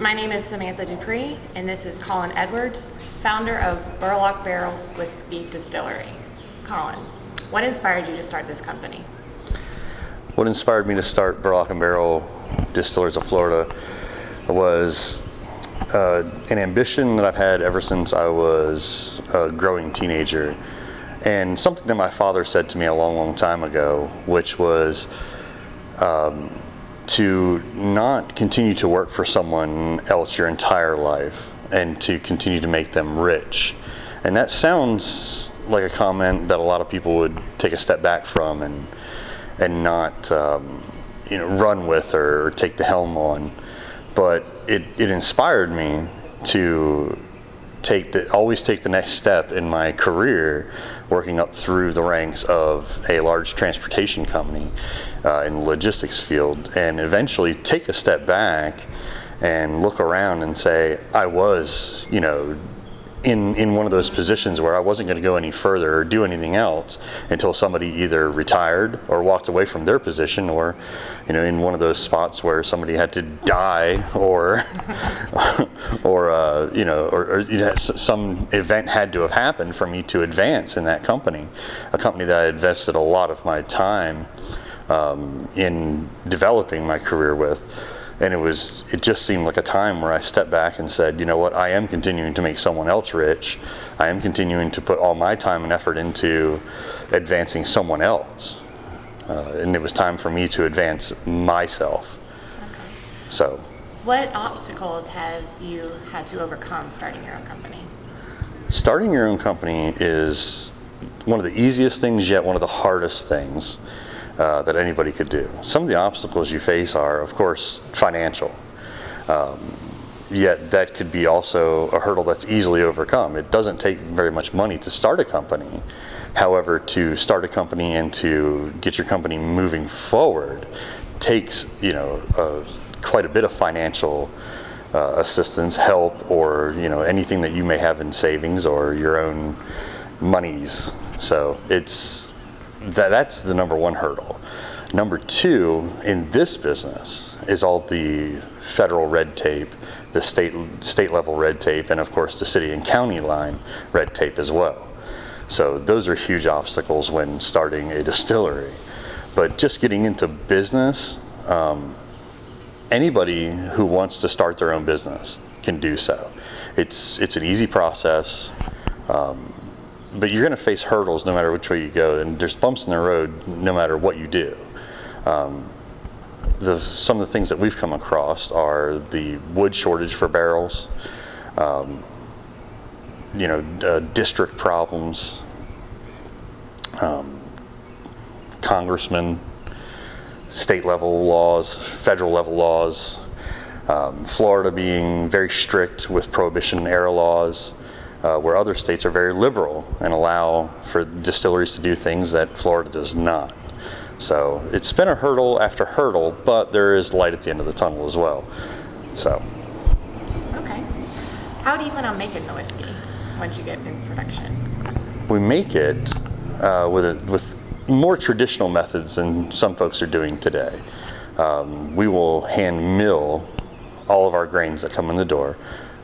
My name is Samantha Dupree, and this is Colin Edwards, founder of Burlock Barrel Whiskey Distillery. Colin, what inspired you to start this company? What inspired me to start Burlock and Barrel Distillers of Florida was an ambition that I've had ever since I was a growing teenager, and something that my father said to me a long, long time ago, which was to not continue to work for someone else your entire life and to continue to make them rich. And that sounds like a comment that a lot of people would take a step back from and not run with or take the helm on. But it inspired me to always take the next step in my career, working up through the ranks of a large transportation company in the logistics field, and eventually take a step back and look around and say, I was, in one of those positions where I wasn't going to go any further or do anything else until somebody either retired or walked away from their position, or in one of those spots where somebody had to die or some event had to have happened for me to advance in that company, a company that I invested a lot of my time in developing my career with. And it just seemed like a time where I stepped back and said, you know what, I am continuing to make someone else rich. I am continuing to put all my time and effort into advancing someone else. And it was time for me to advance myself. Okay. So. What obstacles have you had to overcome starting your own company? Starting your own company is one of the easiest things, yet one of the hardest things that anybody could do. Some of the obstacles you face are, of course, financial. Yet that could be also a hurdle that's easily overcome. It doesn't take very much money to start a company. However, to start a company and to get your company moving forward takes, quite a bit of financial assistance, help, or anything that you may have in savings or your own monies. So that's the number one hurdle. Number two in this business is all the federal red tape, the state level red tape, and of course the city and county line red tape as well. So those are huge obstacles when starting a distillery. But just getting into business, anybody who wants to start their own business can do so. It's an easy process. But you're going to face hurdles no matter which way you go, and there's bumps in the road no matter what you do. Some of the things that we've come across are the wood shortage for barrels, district problems, congressmen, state level laws, federal level laws, Florida being very strict with prohibition era laws, where other states are very liberal and allow for distilleries to do things that Florida does not. So it's been a hurdle after hurdle, but there is light at the end of the tunnel as well. So. Okay. How do you plan on making the whiskey once you get in production? We make it with more traditional methods than some folks are doing today. We will hand mill all of our grains that come in the door.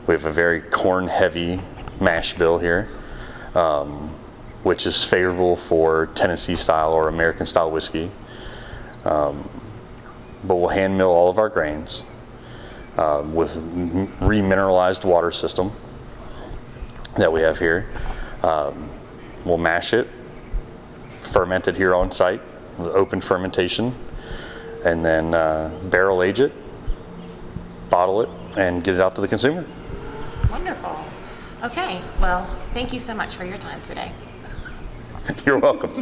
We have a very corn heavy mash bill here, which is favorable for Tennessee style or American style whiskey. But we'll hand mill all of our grains with remineralized water system that we have here. We'll mash it, ferment it here on site with open fermentation, and then barrel age it, bottle it, and get it out to the consumer. Wonderful. Okay, well, thank you so much for your time today. You're welcome.